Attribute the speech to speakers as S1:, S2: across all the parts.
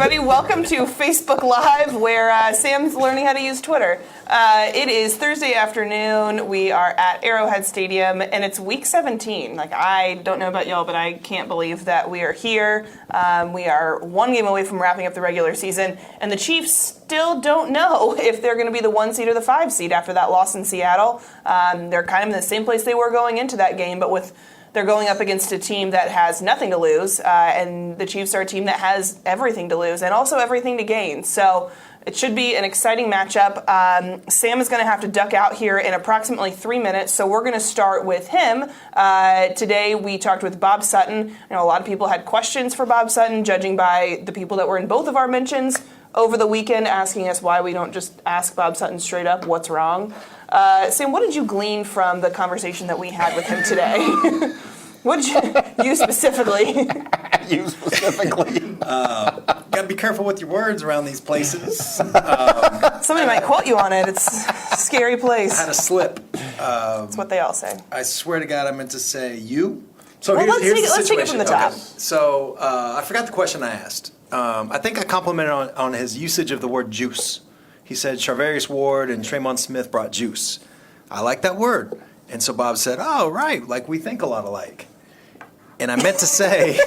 S1: everybody. Welcome to Facebook Live, where Sam's learning how to use Twitter. It is Thursday afternoon. We are at Arrowhead Stadium, and it's Week 17. I don't know about y'all, but I can't believe that we are here. We are one game away from wrapping up the regular season, and the Chiefs still don't know if they're going to be the 1 seed or the 5 seed after that loss in Seattle. They're kind of in the same place they were going into that game, but they're going up against a team that has nothing to lose, and the Chiefs are a team that has everything to lose and also everything to gain. So it should be an exciting matchup. Sam is going to have to duck out here in approximately 3 minutes, so we're going to start with him. Today we talked with Bob Sutton. A lot of people had questions for Bob Sutton, judging by the people that were in both of our mentions over the weekend, asking us why we don't just ask Bob Sutton straight up what's wrong. Sam, what did you glean from the conversation that we had with him today? What did you specifically?
S2: You specifically.
S3: Got to be careful with your words around these places.
S1: Somebody might quote you on it. It's a scary place.
S3: I had a slip.
S1: That's what they all say.
S3: I swear to God, I meant to say you. So
S1: well,
S3: here's the
S1: let's take it from the top.
S3: Okay. So I forgot the question I asked. I think I complimented on his usage of the word juice. He said Charvarius Ward and Tremon Smith brought juice. I like that word. And so Bob said, oh, right, like we think a lot alike. And I meant to say,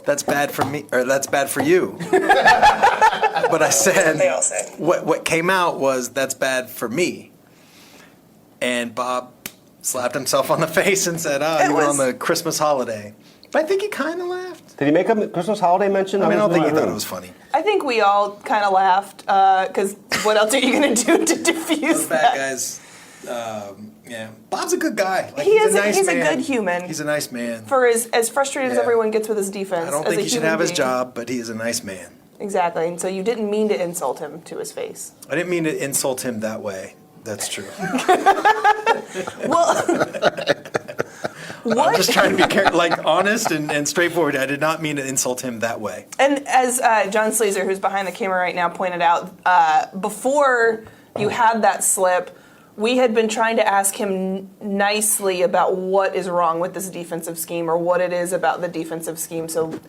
S3: that's bad for me, or that's bad for you. But I said,
S1: they all say.
S3: What came out was, that's bad for me. And Bob slapped himself on the face and said, you were on the Christmas holiday. But I think he kind of laughed.
S2: Did he make a Christmas holiday mention?
S3: I don't think he thought it was funny.
S1: I think we all kind of laughed, because what else are you going to do to diffuse that?
S3: Bad guys. Yeah, Bob's a good guy.
S1: He's a good human.
S3: He's a nice man.
S1: For as frustrated as everyone gets with his defense.
S3: I don't think he should have his job, but he is a nice man.
S1: Exactly, and so you didn't mean to insult him to his face.
S3: I didn't mean to insult him that way. That's true.
S1: Well,
S3: I'm just trying to be honest and straightforward. I did not mean to insult him that way.
S1: And as John Slazer, who's behind the camera right now, pointed out, before you had that slip, we had been trying to ask him nicely about what is wrong with this defensive scheme or what it is about the defensive scheme. So,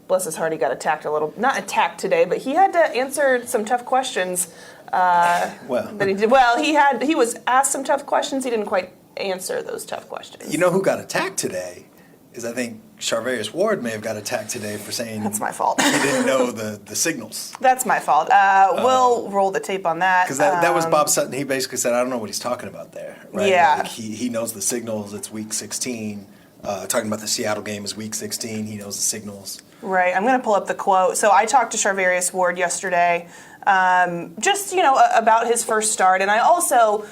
S1: bless his heart, he got attacked a little. Not attacked today, but he had to answer some tough questions. That he did. Well, he was asked some tough questions. He didn't quite answer those tough questions.
S3: You know who got attacked today? Is I think Charvarius Ward may have got attacked today for saying
S1: that's my fault.
S3: He didn't know the signals.
S1: That's my fault. We'll roll the tape on that.
S3: Because that was Bob Sutton. He basically said, I don't know what he's talking about there. Right?
S1: Yeah.
S3: He knows the signals. It's Week 16. Talking about the Seattle game is Week 16. He knows the signals.
S1: Right. I'm going to pull up the quote. So I talked to Charvarius Ward yesterday, just about his first start, and I also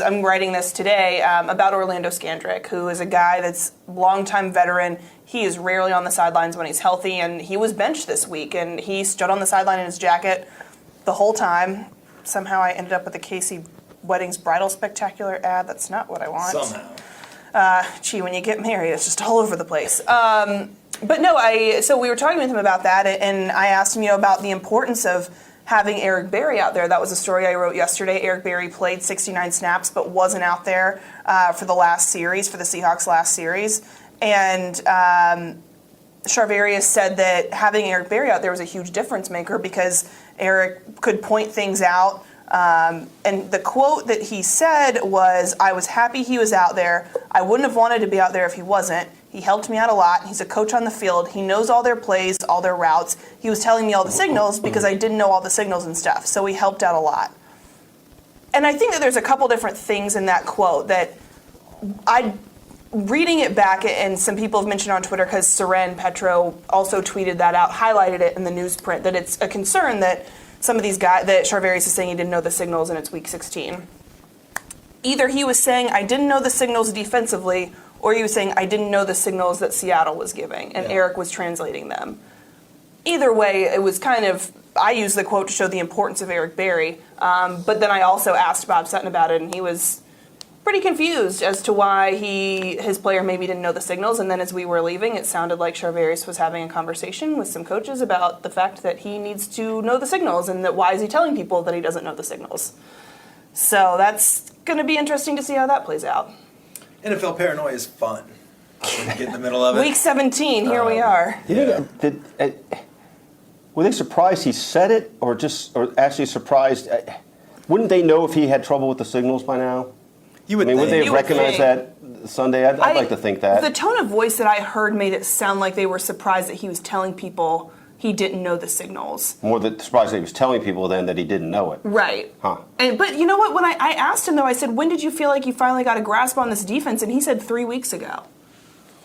S1: I'm writing this today about Orlando Scandrick, who is a guy that's longtime veteran. He is rarely on the sidelines when he's healthy, and he was benched this week, and he stood on the sideline in his jacket the whole time. Somehow I ended up with a Casey Weddings Bridal Spectacular ad. That's not what I want.
S3: Somehow.
S1: When you get married, it's just all over the place. But no, so we were talking with him about that, and I asked him, about the importance of having Eric Berry out there. That was a story I wrote yesterday. Eric Berry played 69 snaps, but wasn't out there for the Seahawks last series. And Charvarius said that having Eric Berry out there was a huge difference maker because Eric could point things out. And the quote that he said was, I was happy he was out there. I wouldn't have wanted to be out there if he wasn't. He helped me out a lot. He's a coach on the field. He knows all their plays, all their routes. He was telling me all the signals because I didn't know all the signals and stuff. So he helped out a lot. And I think that there's a couple different things in that quote that reading it back, and some people have mentioned on Twitter because Seren Petro also tweeted that out, highlighted it in the newsprint, that it's a concern that some of these guys, that Charvarius is saying he didn't know the signals and it's Week 16. Either he was saying, I didn't know the signals defensively, or he was saying, I didn't know the signals that Seattle was giving, and Eric was translating them. Either way, it was I used the quote to show the importance of Eric Berry, but then I also asked Bob Sutton about it, and he was pretty confused as to why his player maybe didn't know the signals, and then as we were leaving, it sounded like Charvarius was having a conversation with some coaches about the fact that he needs to know the signals, and that why is he telling people that he doesn't know the signals. So that's going to be interesting to see how that plays out.
S3: NFL paranoia is fun. When you get in the middle of it.
S1: Week 17, here we are.
S2: Yeah. Were they surprised he said it, or actually surprised? Wouldn't they know if he had trouble with the signals by now?
S3: You would
S2: would they
S3: think.
S2: have recognized that Sunday? I'd like to think that.
S1: The tone of voice that I heard made it sound like they were surprised that he was telling people he didn't know the signals.
S2: More surprised that he was telling people then that he didn't know it.
S1: Right.
S2: Huh.
S1: But you know what? When I asked him, though, I said, when did you feel like you finally got a grasp on this defense? And he said 3 weeks ago.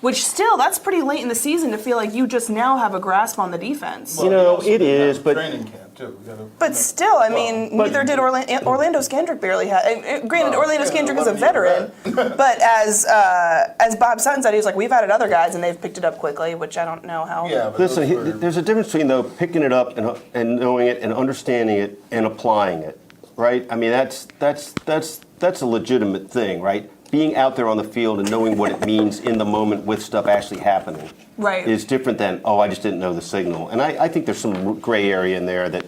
S1: Which still, that's pretty late in the season to feel like you just now have a grasp on the defense.
S2: Well, it is, but
S4: training camp too.
S1: But still, I mean, neither did Orlando Scandrick barely have. Granted, Orlando Scandrick is a veteran, but as Bob Sutton said, he was like, we've added other guys and they've picked it up quickly, which I don't know how.
S4: Yeah, but
S2: listen, there's a difference between though picking it up and knowing it and understanding it and applying it, right? I mean, that's a legitimate thing, right? Being out there on the field and knowing what it means in the moment with stuff actually happening is different than, I just didn't know the signal. And I think there's some gray area in there that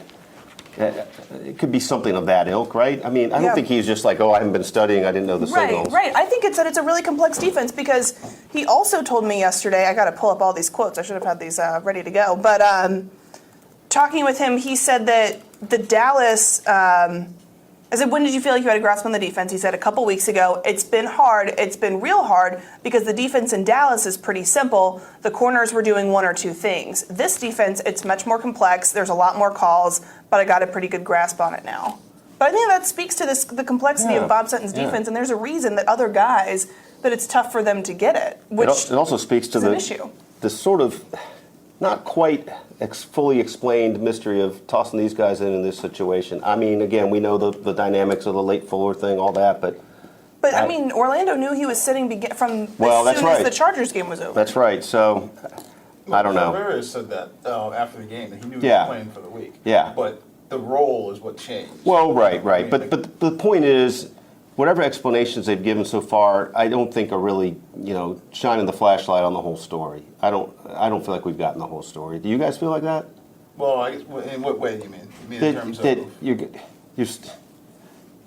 S2: it could be something of that ilk, right? I mean, I don't think he's just like, I haven't been studying, I didn't know the signals.
S1: Right. I think it's a really complex defense because he also told me yesterday, I got to pull up all these quotes, I should have had these ready to go, but talking with him, he said that the Dallas... I said, when did you feel like you had a grasp on the defense? He said, a couple weeks ago. It's been hard. It's been real hard because the defense in Dallas is pretty simple. The corners were doing one or two things. This defense, it's much more complex. There's a lot more calls, but I got a pretty good grasp on it now. But I think that speaks to the complexity of Bob Sutton's defense, and there's a reason that other guys, that it's tough for them to get it, which
S2: it also speaks to
S1: an issue.
S2: The sort of not quite fully explained mystery of tossing these guys in this situation. I mean, again, we know the dynamics of the late Fuller thing, all that, but
S1: I mean, Orlando knew he was sitting from
S2: that's
S1: soon
S2: right.
S1: as the Chargers game was over.
S2: That's right. So, I don't know.
S4: Rivera said that after the game, that he knew he was playing for the week.
S2: Yeah.
S4: But the role is what changed.
S2: Well, right. But the point is, whatever explanations they've given so far, I don't think are really, shining the flashlight on the whole story. I don't feel like we've gotten the whole story. Do you guys feel like that?
S4: Well, I guess, in what way do you mean? You mean in terms of...
S2: You're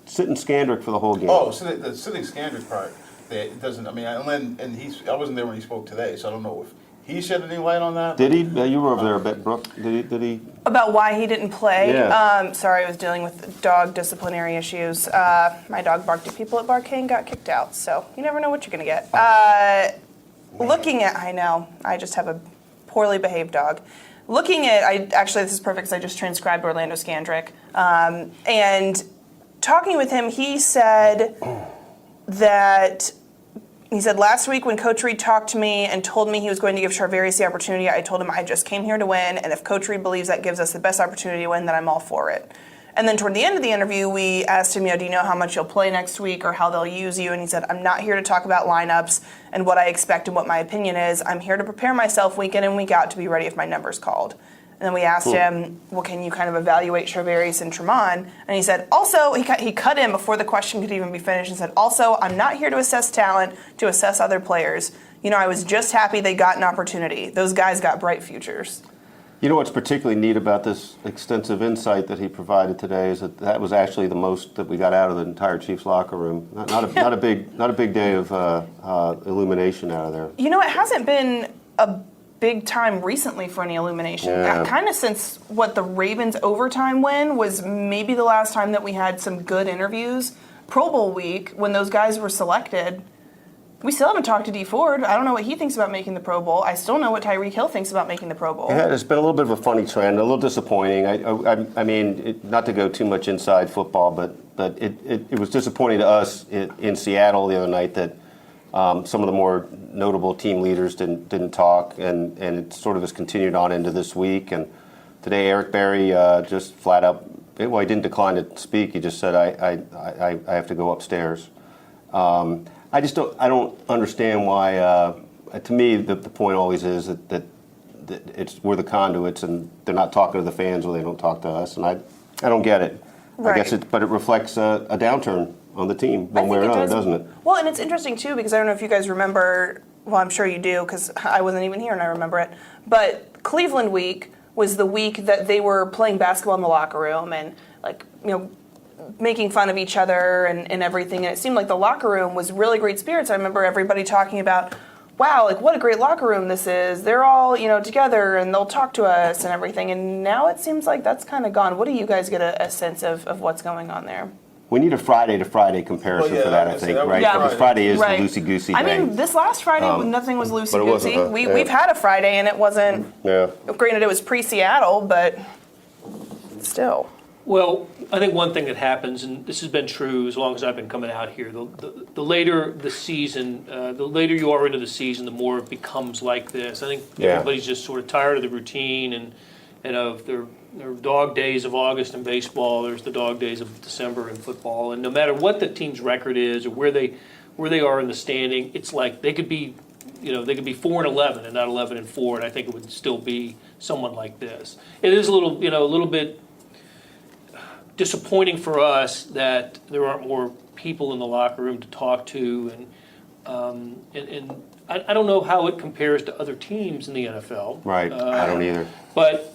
S2: sitting Scandrick for the whole game.
S4: Oh, so the sitting Scandrick part, it doesn't, I mean, I wasn't there when he spoke today, so I don't know if he shed any light on that.
S2: Did he? You were over there a bit, Brooke. Did he?
S1: About why he didn't play?
S2: Yeah.
S1: Sorry, I was dealing with dog disciplinary issues. My dog barked at people at Bar K and got kicked out, so you never know what you're going to get. I know, I just have a poorly behaved dog. Actually, this is perfect because I just transcribed Orlando Scandrick. And talking with him, he said last week when Coach Reed talked to me and told me he was going to give Charvarius the opportunity, I told him I just came here to win, and if Coach Reed believes that gives us the best opportunity to win, then I'm all for it. And then toward the end of the interview, we asked him, do you know how much you'll play next week or how they'll use you? And he said, I'm not here to talk about lineups and what I expect and what my opinion is. I'm here to prepare myself week in and week out to be ready if my number's called. And then we asked him, well, can you kind of evaluate Charvarius and Tremont? And he said, also, he cut in before the question could even be finished and said, also, I'm not here to assess talent, to assess other players. I was just happy they got an opportunity. Those guys got bright futures.
S2: You know what's particularly neat about this extensive insight that he provided today is that was actually the most that we got out of the entire Chiefs locker room. Not a big day of illumination out of there.
S1: It hasn't been a big time recently for any illumination. Kind of since the Ravens overtime win was maybe the last time that we had some good interviews. Pro Bowl week, when those guys were selected, we still haven't talked to D Ford. I don't know what he thinks about making the Pro Bowl. I still know what Tyreek Hill thinks about making the Pro Bowl.
S2: Yeah, it's been a little bit of a funny trend, a little disappointing. I mean, not to go too much inside football, but it was disappointing to us in Seattle the other night that some of the more notable team leaders didn't talk, and it sort of has continued on into this week. And today, Eric Berry just flat out, he didn't decline to speak. He just said, I have to go upstairs. I don't understand why. To me, the point always is that we're the conduits, and they're not talking to the fans, or they don't talk to us, and I don't get it.
S1: Right.
S2: I guess but it reflects a downturn on the team one way or another, doesn't it?
S1: Well, and it's interesting too because I don't know if you guys remember. Well, I'm sure you do because I wasn't even here and I remember it. But Cleveland week was the week that they were playing basketball in the locker room and making fun of each other and everything. And it seemed like the locker room was really great spirits. I remember everybody talking about, wow, like what a great locker room this is. They're all, together and they'll talk to us and everything. And now it seems like that's kind of gone. What do you guys get a sense of what's going on there?
S2: We need a Friday to Friday comparison for that, I think, right?
S1: Yeah.
S2: Because Friday is
S1: Right.
S2: the loosey-goosey day.
S1: I mean, this last Friday, nothing was
S2: but it wasn't,
S1: loosey-goosey.
S2: yeah.
S1: We've had a Friday and it wasn't,
S2: Yeah.
S1: granted it was pre-Seattle, but still.
S5: Well, I think one thing that happens, and this has been true as long as I've been coming out here, the later the season, the later you are into the season, the more it becomes like this. I think everybody's just sort of tired of the routine and of their dog days of August in baseball. There's the dog days of December in football, and no matter what the team's record is or where they are in the standing, it's like they could be 4-11 and not 11-4, and I think it would still be someone like this. It is a little bit disappointing for us that there aren't more people in the locker room to talk to, and I don't know how it compares to other teams in the NFL.
S2: Right, I don't either.
S5: But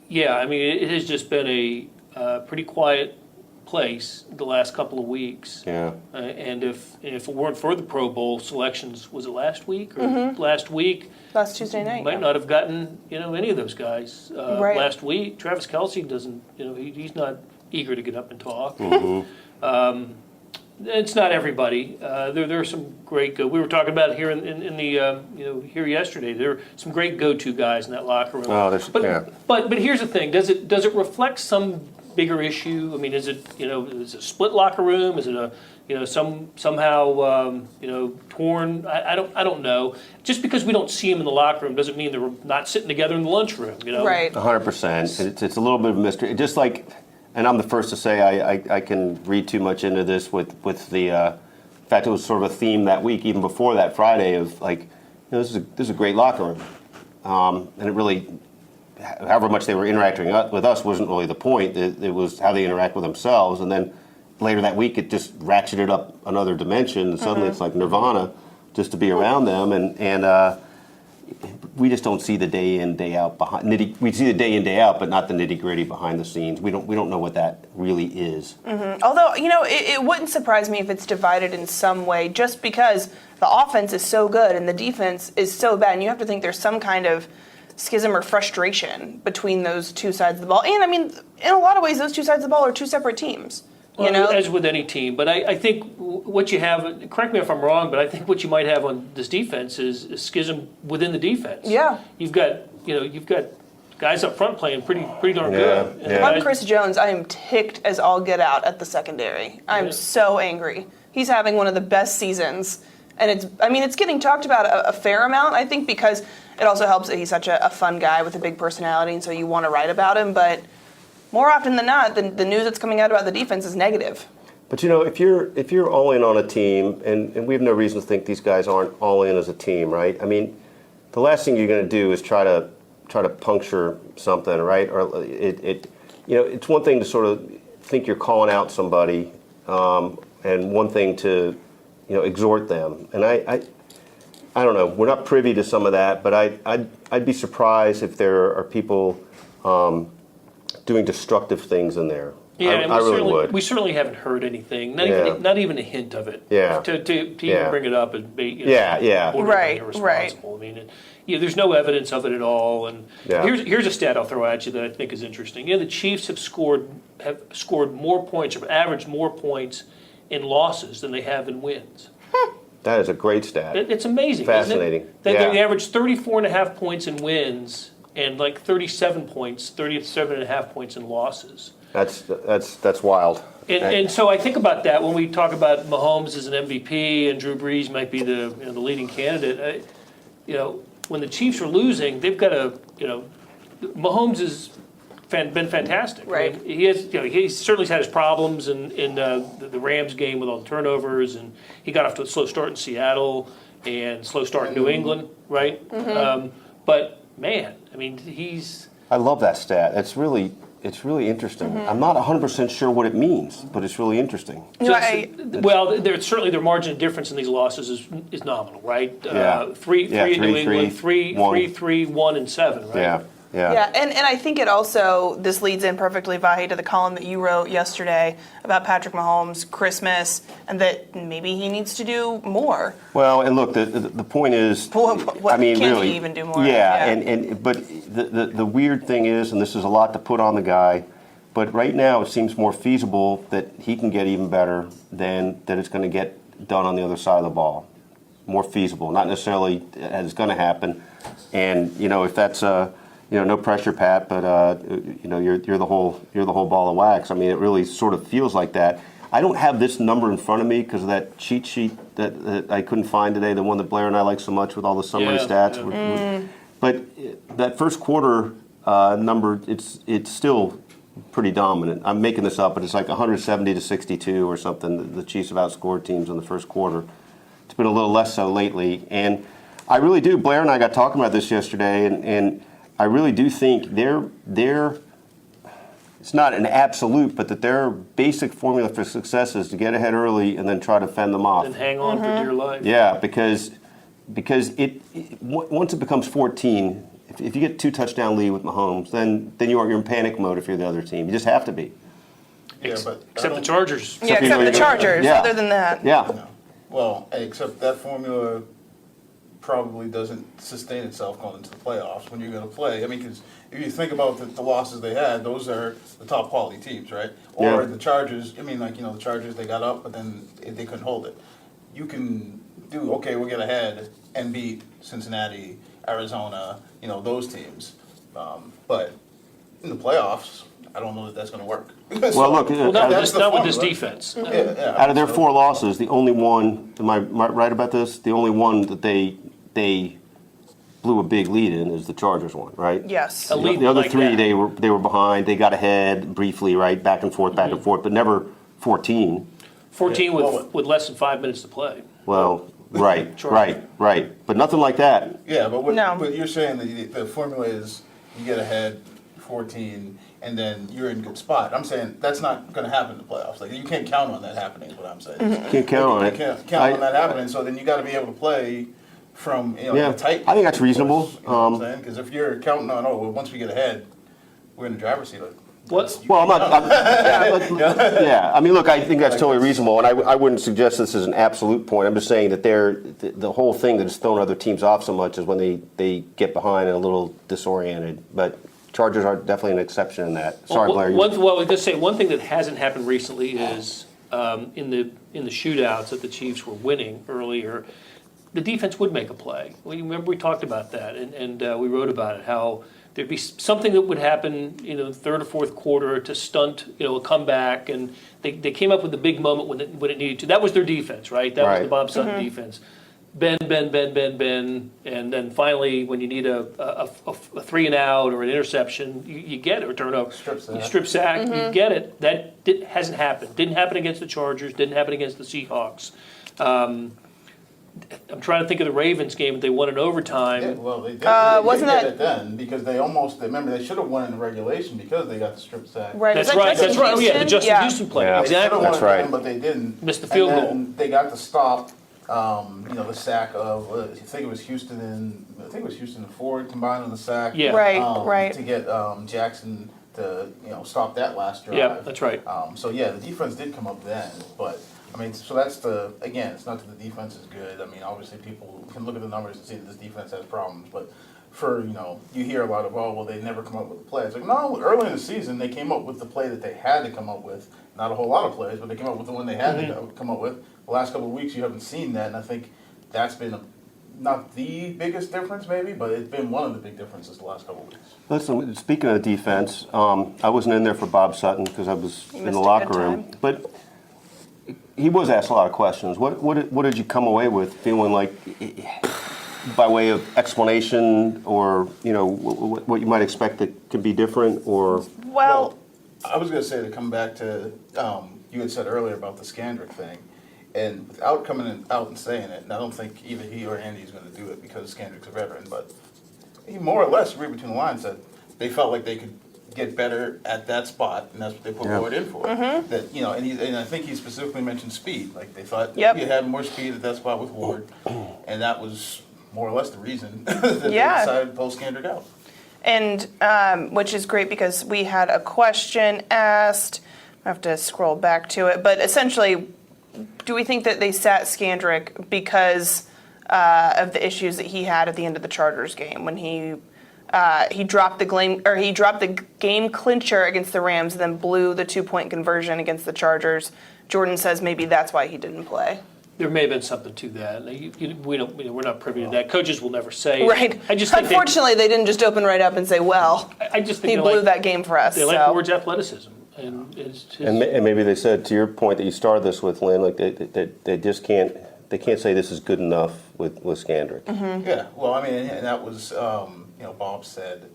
S5: yeah, I mean, it has just been a pretty quiet place the last couple of weeks.
S2: Yeah.
S5: And if it weren't for the Pro Bowl selections, was it last week or last week?
S1: Last Tuesday night.
S5: Might not have gotten any of those guys
S1: Right.
S5: last week. Travis Kelce doesn't. He's not eager to get up and talk. It's not everybody. There are some great. We were talking about it here in the here yesterday. There are some great go-to guys in that locker room.
S2: Oh,
S5: But here's the thing. Does it reflect some bigger issue? I mean, is it is it a split locker room? Is it a somehow torn? I don't know. Just because we don't see them in the locker room doesn't mean they're not sitting together in the lunchroom.
S1: Right.
S2: 100%. It's a little bit of a mystery. Just like, and I'm the first to say I can read too much into this with the fact it was sort of a theme that week, even before that Friday, of like, this is a great locker room, and it really, however much they were interacting with us wasn't really the point. It was how they interact with themselves, and then later that week it just ratcheted up another dimension, and suddenly it's like nirvana just to be around them, and we just don't see the day in, day out behind we see the day in, day out, but not the nitty gritty behind the scenes. We don't know what that really is.
S1: Although, it wouldn't surprise me if it's divided in some way, just because the offense is so good and the defense is so bad, and you have to think there's some kind of schism or frustration between those two sides of the ball. And I mean, in a lot of ways, those two sides of the ball are two separate teams.
S5: Well, as with any team, but I think what you have, correct me if I'm wrong, but I think what you might have on this defense is a schism within the defense.
S1: Yeah.
S5: You've got guys up front playing pretty darn good. And
S2: Yeah.
S1: I'm Chris Jones. I am ticked as all get out at the secondary. I'm so angry. He's having one of the best seasons, and it's getting talked about a fair amount, I think, because it also helps that he's such a fun guy with a big personality, and so you want to write about him, but more often than not, the news that's coming out about the defense is negative.
S2: But if you're all in on a team, and we have no reason to think these guys aren't all in as a team, right? I mean, the last thing you're going to do is try to puncture something, right? Or it's one thing to sort of think you're calling out somebody, and one thing to exhort them. And I don't know. We're not privy to some of that, but I'd be surprised if there are people doing destructive things in there.
S5: Yeah,
S2: I really would.
S5: We certainly haven't heard anything, not even a hint of it.
S2: Yeah.
S5: To even bring it up and be
S2: yeah.
S5: borderline irresponsible. I mean, there's no evidence of it at all. And here's a stat I'll throw at you that I think is interesting. The Chiefs have scored more points, or averaged more points in losses than they have in wins.
S2: That is a great stat.
S5: It's amazing.
S2: Fascinating.
S5: Isn't it? They average 34.5 points in wins and like 37.5 points in losses.
S2: That's wild.
S5: And so I think about that when we talk about Mahomes as an MVP and Drew Brees might be the leading candidate. When the Chiefs are losing, they've got Mahomes has been fantastic.
S1: Right.
S5: I mean, he certainly had his problems in the Rams game with all the turnovers, and he got off to a slow start in Seattle and slow start in New England, right? But man, I mean,
S2: I love that stat. It's really interesting. I'm not 100% sure what it means, but it's really interesting.
S5: Their margin of difference in these losses is nominal, right?
S2: Yeah.
S5: 3 in New
S2: 3-3,
S5: England, 3-1 and 7, right?
S2: Yeah.
S1: Yeah, and I think it also, this leads in perfectly, Vahe, to the column that you wrote yesterday about Patrick Mahomes' Christmas, and that maybe he needs to do more.
S2: Well, and look, the point is,
S1: What,
S2: I mean,
S1: can
S2: really,
S1: he even do more?
S2: Yeah, but the weird thing is, and this is a lot to put on the guy, but right now it seems more feasible that he can get even better than that it's going to get done on the other side of the ball. More feasible, not necessarily as it's going to happen. And if that's no pressure, Pat, but you're the whole ball of wax. I mean, it really sort of feels like that. I don't have this number in front of me because of that cheat sheet that I couldn't find today, the one that Blair and I like so much with all the summary stats.
S5: Yeah.
S2: But that first quarter number, it's still pretty dominant. I'm making this up, but it's like 170 to 62 or something. The Chiefs have outscored teams in the first quarter. It's been a little less so lately, and I really do. Blair and I got talking about this yesterday, and I really do think they're it's not an absolute, but that their basic formula for success is to get ahead early and then try to fend them off.
S5: And hang on for dear life.
S2: Yeah, because once it becomes 14, if you get 2 touchdown lead with Mahomes, then you're in panic mode if you're the other team. You just have to be.
S4: Yeah, but
S5: Except the Chargers.
S1: Yeah, except the Chargers.
S2: Yeah.
S1: Other than that.
S2: Yeah.
S4: No. Well, except that formula probably doesn't sustain itself going into the playoffs when you're going to play. I mean, because if you think about the losses they had, those are the top quality teams, right? Or
S2: Yeah.
S4: the Chargers. I mean, the Chargers, they got up, but then they couldn't hold it. You can do, okay, we'll get ahead and beat Cincinnati, Arizona, those teams. But in the playoffs, I don't know that that's going to work.
S2: Well, look,
S5: Well,
S4: That's
S5: not
S4: the
S5: with this
S4: formula.
S5: defense.
S4: Yeah.
S2: out of their 4 losses, the only one, am I right about this? The only one that they blew a big lead in is the Chargers one, right?
S1: Yes.
S5: A lead
S2: The other
S5: like
S2: 3,
S5: that.
S2: they were behind. They got ahead briefly, right? Back and forth, but never 14.
S5: 14
S4: Yeah, well,
S5: with less than 5 minutes to play.
S2: Well, right.
S5: Chargers.
S2: But nothing like that.
S4: Yeah, but
S1: No.
S4: what you're saying, the formula is you get ahead 14, and then you're in a good spot. I'm saying that's not going to happen in the playoffs. Like, you can't count on that happening is what I'm saying.
S2: Can't count on
S4: You
S2: it.
S4: can't count on that happening, so then you got to be able to play from
S2: Yeah,
S4: a tight.
S2: I think that's reasonable.
S4: You know what I'm saying? Because if you're counting on, once we get ahead, we're in the driver's seat.
S5: What?
S2: Well, yeah. I mean, look, I think that's totally reasonable, and I wouldn't suggest this is an absolute point. I'm just saying that the whole thing that has thrown other teams off so much is when they get behind and a little disoriented. But Chargers are definitely an exception in that. Sorry, Blair.
S5: I was going to say, one thing that hasn't happened recently is in the shootouts that the Chiefs were winning earlier, the defense would make a play. Remember we talked about that, and we wrote about it, how there'd be something that would happen, third or fourth quarter to stunt, a comeback, and they came up with the big moment when it needed to. That was their defense, right? That was the Bob Sutton defense. Bend, and then finally, when you need a 3 and out or an interception, you get it, or turnover. Strip sack, you get it. That hasn't happened. Didn't happen against the Chargers. Didn't happen against the Seahawks. I'm trying to think of the Ravens game that they won in overtime.
S4: Yeah, well, they did.
S1: Wasn't
S4: they
S1: that-
S4: did it then because they remember they should have won in the regulation because they got the strip sack.
S1: Right.
S5: That's
S1: Was that
S5: right.
S1: Justin
S5: That's right. Oh, yeah, the
S1: Houston?
S5: Justin
S1: Yeah.
S5: Houston play.
S2: Yeah.
S4: They should have
S5: Exactly.
S4: won
S2: That's
S4: it
S2: right.
S4: then, but they didn't.
S5: Missed the field
S4: and
S5: goal.
S4: then they got the stop. The sack of I think it was Houston and Ford combined on the sack.
S5: Yeah.
S1: Right.
S4: To get Jackson to stop that last drive.
S5: Yeah, that's right.
S4: So yeah, the defense did come up then, but I mean, so that's it's not that the defense is good. I mean, obviously people can look at the numbers and see that this defense has problems, but for, you hear a lot of, they never come up with a play. It's like, no, early in the season, they came up with the play that they had to come up with. Not a whole lot of plays, but they came up with the one they had to come up with. The last couple of weeks, you haven't seen that, and I think that's been not the biggest difference, maybe, but it's been one of the big differences the last couple of weeks.
S2: Listen, speaking of defense, I wasn't in there for Bob Sutton because I was in
S1: missed
S2: the
S1: a
S2: locker
S1: good
S2: room.
S1: time.
S2: But he was asked a lot of questions. What did you come away with feeling like, by way of explanation, or what you might expect that could be different, or
S1: Well,
S4: I was going to say, to come back to you had said earlier about the Scandrick thing, and without coming out and saying it, and I don't think either he or Andy is going to do it because Scandrick's a veteran, but he more or less, read between the lines, said they felt like they could get better at that spot, and that's what they put Ward in for. That and I think he specifically mentioned speed. Like they thought
S1: Yep.
S4: he had more speed at that spot with Ward, and that was more or less the reason that
S1: Yeah.
S4: they decided to pull Scandrick out.
S1: And which is great because we had a question asked. I have to scroll back to it, but essentially, do we think that they sat Scandrick because of the issues that he had at the end of the Chargers game when he dropped the game clincher against the Rams and then blew the 2-point conversion against the Chargers? Jordan says maybe that's why he didn't play.
S5: There may have been something to that. We're not privy to that. Coaches will never say.
S1: Right.
S5: I just think
S1: unfortunately, they didn't just open right up and say, "Well,
S5: I just think
S1: he blew that game for us."
S5: They like Ward's athleticism, and
S2: And maybe they said, to your point that you started this with, Lynn, like they just can't say this is good enough with Scandrick.
S1: Mm-hmm.
S4: Yeah, well, I mean, and that was, Bob said,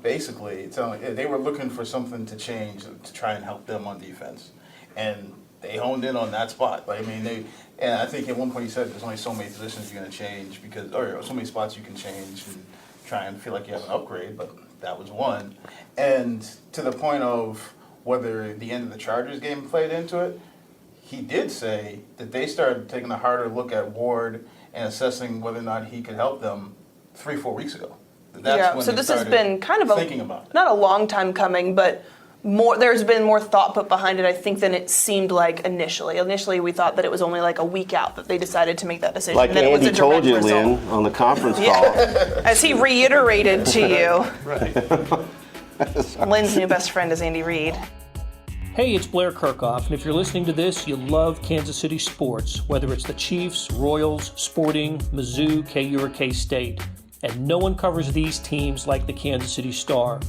S4: basically, it's they were looking for something to change to try and help them on defense. And they honed in on that spot. Like, I mean, and I think at one point he said there's only so many positions you're going to change or so many spots you can change and try and feel like you have an upgrade, but that was one. And to the point of whether the end of the Chargers game played into it, he did say that they started taking a harder look at Ward and assessing whether or not he could help them 3-4 weeks ago. That's when
S1: so
S4: they
S1: this has
S4: started
S1: been kind of
S4: thinking about it.
S1: not a long time coming, but there's been more thought put behind it, I think, than it seemed like initially. Initially, we thought that it was only like a week out that they decided to make that decision.
S2: Like
S1: and then it was
S2: Andy
S1: a
S2: told
S1: direct
S2: you,
S1: result.
S2: Lynn, on the conference call.
S1: As he reiterated to you.
S5: right.
S1: Lynn's new best friend is Andy Reid.
S5: Hey, it's Blair Kerkhoff, and if you're listening to this, you love Kansas City sports, whether it's the Chiefs, Royals, Sporting, Mizzou, KU, or K-State. And no one covers these teams like the Kansas City Star.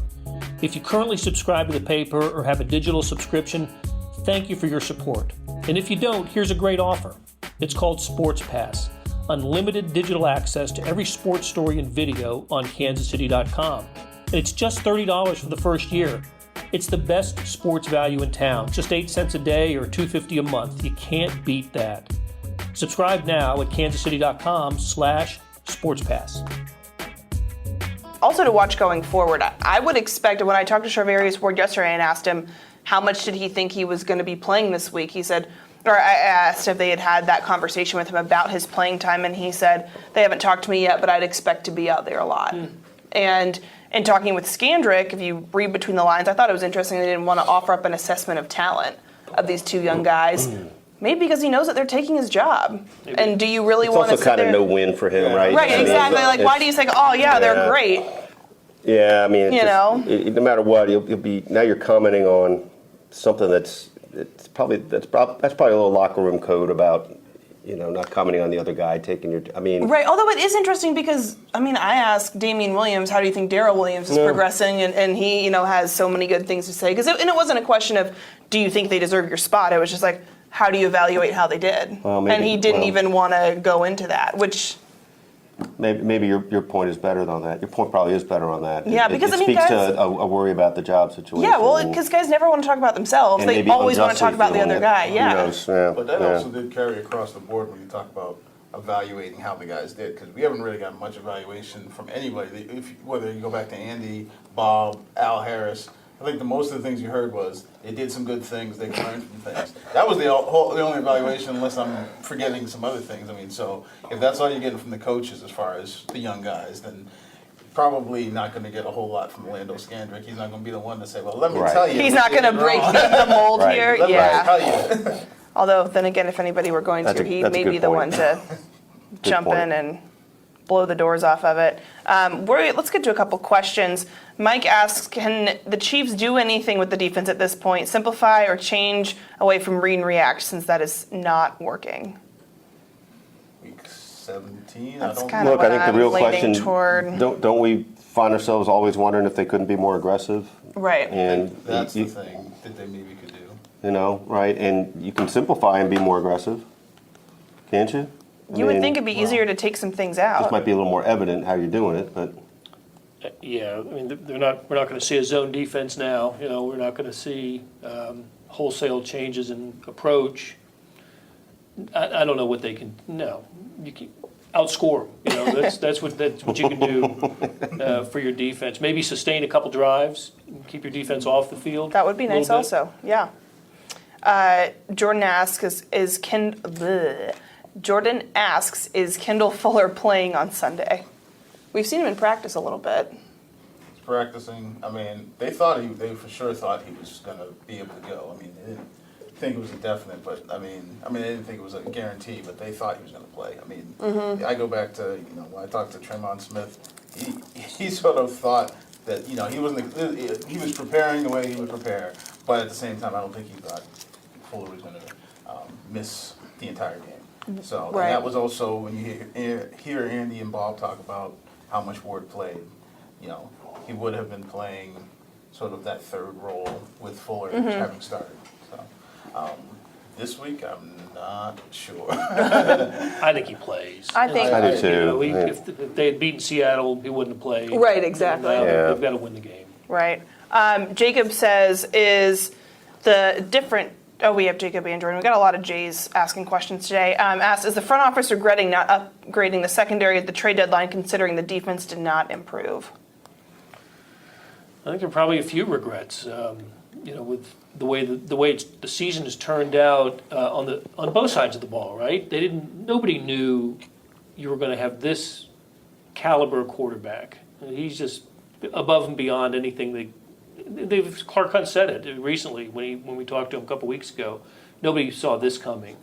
S5: If you currently subscribe to the paper or have a digital subscription, thank you for your support. And if you don't, here's a great offer. It's called Sports Pass. Unlimited digital access to every sports story and video on kansascity.com. And it's just $30 for the first year. It's the best sports value in town. Just 8 cents a day or $2.50 a month. You can't beat that. Subscribe now at kansascity.com/sportspass.
S1: Also to watch going forward, I would expect, when I talked to Charvarius Ward yesterday and asked him how much did he think he was going to be playing this week, he said, or I asked if they had that conversation with him about his playing time, and he said, they haven't talked to me yet, but I'd expect to be out there a lot. And in talking with Scandrick, if you read between the lines, I thought it was interesting they didn't want to offer up an assessment of talent of these two young guys. Maybe because he knows that they're taking his job.
S5: Maybe.
S1: And do you really
S2: It's
S1: want to
S2: also
S1: sit
S2: kind of
S1: there?
S2: no win for him, right?
S1: Right,
S2: I mean,
S1: exactly. Like, why do you say, oh, yeah, they're great?
S2: Yeah, I mean,
S1: You
S2: no matter what, you'll be now. You're commenting on something that's probably a little locker room code about not commenting on the other guy taking your. I mean,
S1: Right, although it is interesting because, I asked Damian Williams, how do you think Darrell Williams is progressing? And he, has so many good things to say. And it wasn't a question of, do you think they deserve your spot? It was just like, how do you evaluate how they did? And he didn't even want to go into that, which...
S2: Maybe your point is better on that. Your point probably is better on that.
S1: Yeah, because
S2: it speaks to a worry about the job situation.
S1: Yeah, well, because guys never want to talk about themselves.
S2: And
S1: They
S2: maybe
S1: always want to talk about the
S2: unjustly
S1: other
S2: feeling
S1: guy.
S2: it.
S1: Yeah.
S2: Who knows? Yeah.
S4: But that
S2: yeah.
S4: also did carry across the board when you talk about evaluating how the guys did, because we haven't really gotten much evaluation from anybody. Whether you go back to Andy, Bob, Al Harris, I think the most of the things you heard was they did some good things, they learned from things. That was the only evaluation, unless I'm forgetting some other things. So if that's all you're getting from the coaches as far as the young guys, then probably not going to get a whole lot from Lando Scandrick. He's not going to be the one to say, well, let me tell you.
S1: He's not going to break the mold
S2: Right.
S1: here.
S4: Let me
S1: Yeah.
S4: tell you.
S1: Although, then again, if anybody were going
S2: That's
S1: to,
S2: a-
S1: he
S2: that's a
S1: may
S2: good
S1: be the
S2: point.
S1: one to jump
S2: point.
S1: in and blow the doors off of it. Let's get to a couple questions. Mike asks, can the Chiefs do anything with the defense at this point? Simplify or change away from read and react, since that is not working?
S4: Week 17,
S1: That's
S4: I don't
S1: kinda
S2: Look,
S1: what
S2: I think
S1: I'm
S2: the real
S1: leaning
S2: question,
S1: toward.
S2: don't we find ourselves always wondering if they couldn't be more aggressive?
S1: Right.
S2: And
S4: That's the
S2: you,
S4: thing that they maybe could do.
S2: right? And you can simplify and be more aggressive, can't you?
S1: You would think it'd be easier to take some things out.
S2: This might be a little more evident how you're doing it, but
S5: Yeah, we're not going to see a zone defense now. We're not going to see wholesale changes in approach. I don't know what they can. No, you can outscore them. That's what you can do for your defense. Maybe sustain a couple drives, keep your defense off the field.
S1: That would be
S5: a little
S1: nice
S5: bit.
S1: also, yeah. Jordan asks, Jordan asks, is Kendall Fuller playing on Sunday? We've seen him in practice a little bit.
S4: practicing. I mean, they for sure thought he was going to be able to go. I mean, they didn't think it was a definite, but I mean, they didn't think it was a guarantee, but they thought he was going to play. I mean, I go back to, when I talked to Tremont Smith, he sort of thought that, he was preparing the way he would prepare, but at the same time, I don't think he thought Fuller was going to miss the entire game. So,
S1: Right.
S4: and that was also when you hear Andy and Bob talk about how much Ward played, he would have been playing sort of that third role with Fuller having started. So, this week, I'm not sure.
S5: I think he plays.
S1: I think-
S2: I do too.
S5: If they had beaten Seattle, he wouldn't have played.
S1: Right, exactly.
S5: Now
S2: Yeah.
S5: they've got to win the game.
S1: Right. Jacob says, is the different... Oh, we have Jacob and Jordan. We got a lot of Jays asking questions today. Asked, is the front office regretting not upgrading the secondary at the trade deadline, considering the defense did not improve?
S5: I think there are probably a few regrets. With the way the season has turned out on both sides of the ball, right? Nobody knew you were going to have this caliber quarterback. He's just above and beyond anything Clark Hunt said it recently when we talked to him a couple weeks ago. Nobody saw this coming.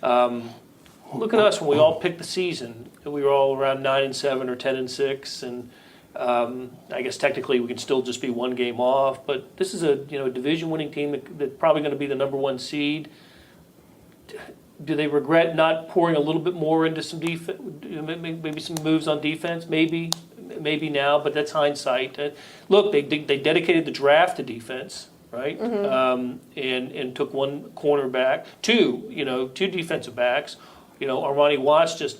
S5: Look at us when we all picked the season. We were all around 9-7 or 10-6, and I guess technically we can still just be one game off. But this is a division-winning team that's probably going to be the number one seed. Do they regret not pouring a little bit more into some defense? Maybe some moves on defense. Maybe now, but that's hindsight. Look, they dedicated the draft to defense, right? And took one cornerback, two defensive backs. Armani Watts just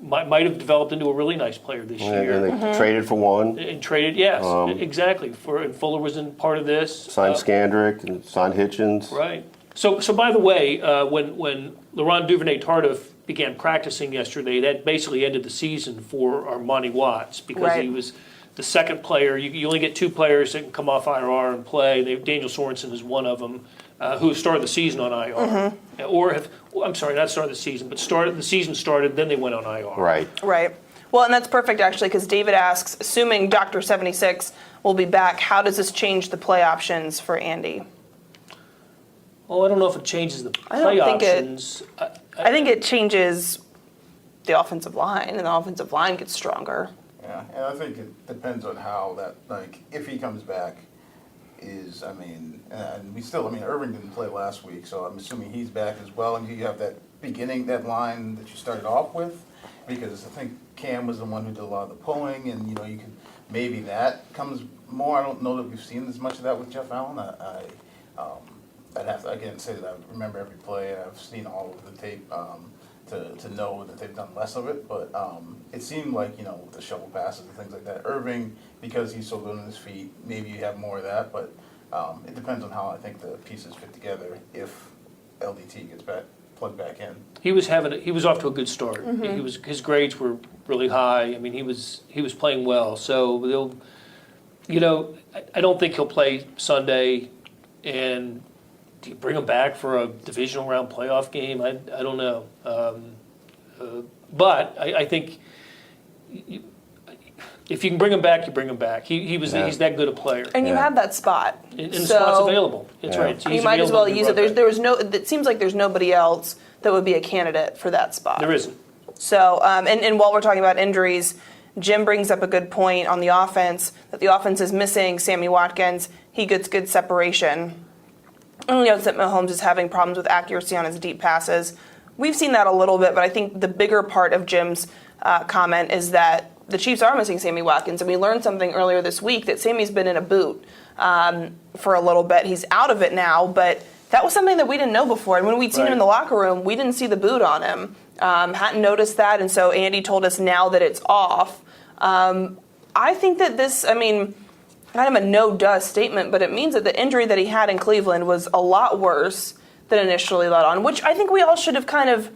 S5: might have developed into a really nice player this year.
S2: And they traded for one.
S5: And traded, yes, exactly. And Fuller was in part of this.
S2: Signed Skandrick and signed Hitchens.
S5: Right. So by the way, when Laurent Duvernay-Tardif began practicing yesterday, that basically ended the season for Armani Watts because
S1: Right.
S5: he was the second player. You only get two players that can come off IR and play. Daniel Sorensen is one of them, who started the season on IR. I'm sorry, not started the season, but the season started, then they went on IR.
S2: Right.
S1: Right. Well, and that's perfect, actually, because David asks, assuming Dr. 76 will be back, how does this change the play options for Andy?
S5: Well, I don't know if it changes the
S1: I don't
S5: play
S1: think it-
S5: options.
S1: I think it changes the offensive line, and the offensive line gets stronger.
S4: Yeah, and I think it depends on how if he comes back, and Irving didn't play last week, so I'm assuming he's back as well, and you have that line that you started off with, because I think Cam was the one who did a lot of the pulling, and, you can, maybe that comes more. I don't know that we've seen as much of that with Jeff Allen. I can't say that I remember every play, and I've seen all of the tape to know that they've done less of it. But it seemed like, with the shovel passes and things like that, Irving, because he's so good on his feet, maybe you have more of that. But it depends on how I think the pieces fit together if LDT gets plugged back in.
S5: He was off to a good start. His grades were really high. I mean, he was playing well. So I don't think he'll play Sunday. And do you bring him back for a divisional round playoff game? I don't know. But I think if you can bring him back, you bring him back. He's that good a player.
S1: And you have that spot.
S5: And the spot's available. That's right. So
S1: You
S5: he's
S1: might as well
S5: available
S1: use
S5: to
S1: it.
S5: run
S1: It seems like there's nobody else that would be a candidate for that spot.
S5: back. There isn't.
S1: So, and while we're talking about injuries, Jim brings up a good point on the offense, that the offense is missing Sammy Watkins. He gets good separation. And we know that Mahomes is having problems with accuracy on his deep passes. We've seen that a little bit, but I think the bigger part of Jim's comment is that the Chiefs are missing Sammy Watkins. And we learned something earlier this week, that Sammy's been in a boot for a little bit. He's out of it now, but that was something that we didn't know before. And when we'd seen him in the locker room, we didn't see the boot on him. Hadn't noticed that, and so Andy told us now that it's off. I think that this, kind of a no-duh statement, but it means that the injury that he had in Cleveland was a lot worse than initially let on, which I think we all should have kind of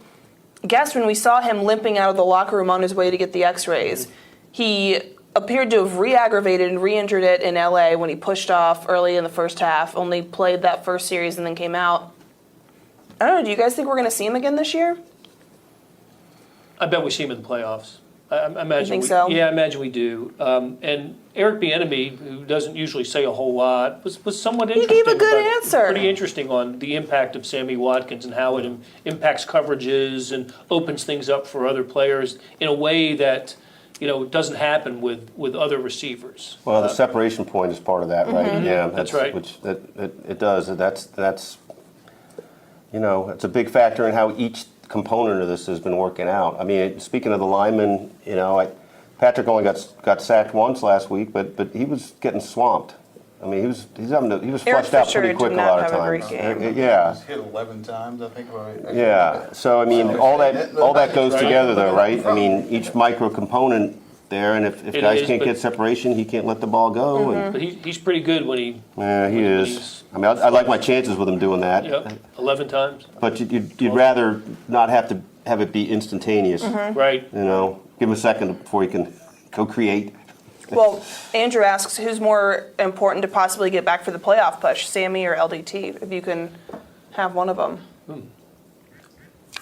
S1: guessed when we saw him limping out of the locker room on his way to get the x-rays. He appeared to have re-aggravated and re-injured it in LA when he pushed off early in the first half, only played that first series and then came out. I don't know, do you guys think we're going to see him again this year?
S5: I bet we see him in the playoffs. I imagine.
S1: You think so?
S5: Yeah, I imagine we do. And Eric Bieniemy, who doesn't usually say a whole lot, was somewhat interesting.
S1: He gave a good
S5: about-
S1: answer.
S5: Pretty interesting on the impact of Sammy Watkins and how it impacts coverages and opens things up for other players in a way that doesn't happen with other receivers.
S2: Well, the separation point is part of that, right? Yeah,
S5: That's right.
S2: Which it does. That's it's a big factor in how each component of this has been working out. I mean, speaking of the linemen, Patrick only got sacked once last week, but he was getting swamped. I mean, he was flushed out
S1: Fisher
S2: pretty quick
S1: did
S2: a
S1: not
S2: lot of
S1: have a great
S2: times.
S1: game.
S2: Yeah.
S4: He's hit 11 times, I think. Right?
S2: Yeah. So I mean, all that goes together, though, right? I mean, each micro component there, and if
S5: It
S2: guys
S5: is,
S2: can't
S5: but-
S2: get separation, he can't let the ball go. And,
S5: But he's pretty good when he.
S2: yeah, he
S5: when
S2: is.
S5: he's-
S2: I mean, I like my chances with him doing that.
S5: 11 times.
S2: But you'd rather not have to have it be instantaneous.
S5: Right.
S2: Give him a second before he can go create.
S1: Well, Andrew asks, who's more important to possibly get back for the playoff push, Sammy or LDT? If you can have one of them.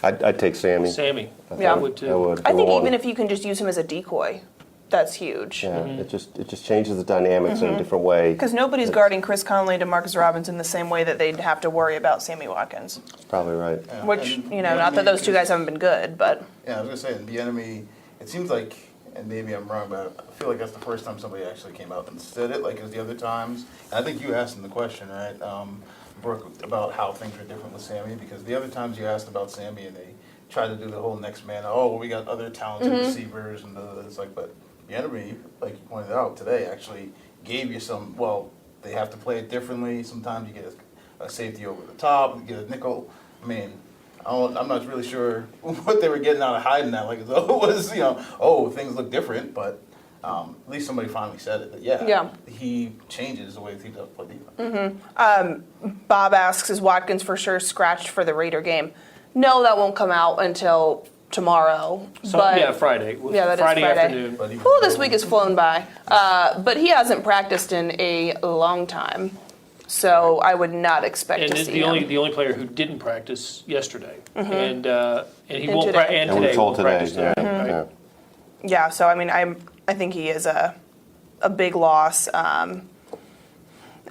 S2: I'd take Sammy.
S5: Sammy.
S1: Yeah.
S5: I would too.
S2: I would.
S1: I think
S2: Number one.
S1: even if you can just use him as a decoy, that's huge.
S2: Yeah, it just changes the dynamics in a different way.
S1: Because nobody's guarding Chris Conley to Marcus Robinson the same way that they'd have to worry about Sammy Watkins.
S2: That's probably right.
S4: Yeah.
S1: Which,
S4: And
S1: not that those two guys haven't been good, but
S4: Yeah, I was gonna say the enemy. It seems like, and maybe I'm wrong, but I feel like that's the first time somebody actually came out and said it, like as the other times. And I think you asked him the question, right, Brooke, about how things were different with Sammy, because the other times you asked about Sammy and they tried to do the whole next man. Oh, we got other talented receivers, and it's like, but the enemy, like you pointed out today, actually gave you some. Well, they have to play it differently. Sometimes you get a safety over the top, you get a nickel. I mean, I'm not really sure what they were getting out of hiding that. Like, it was, things look different, but at least somebody finally said it. That,
S1: Yeah.
S4: he changes the way he does play defense.
S1: Bob asks, is Watkins for sure scratched for the Raider game? No, that won't come out until tomorrow.
S5: So,
S1: but
S5: yeah, Friday.
S1: Yeah, that is
S5: Friday
S1: Friday.
S5: afternoon.
S4: But he
S1: Ooh, this week has flown by. But he hasn't practiced in a long time. So I would not expect
S5: And
S1: to see
S5: the
S1: him.
S5: only player who didn't practice yesterday, and he
S1: And
S5: won't
S1: today.
S5: and
S2: And we're
S5: today
S2: told
S5: won't
S2: today.
S5: practice
S2: Yeah,
S5: today. Right.
S2: yeah.
S1: Yeah, so I mean, I think he is a big loss.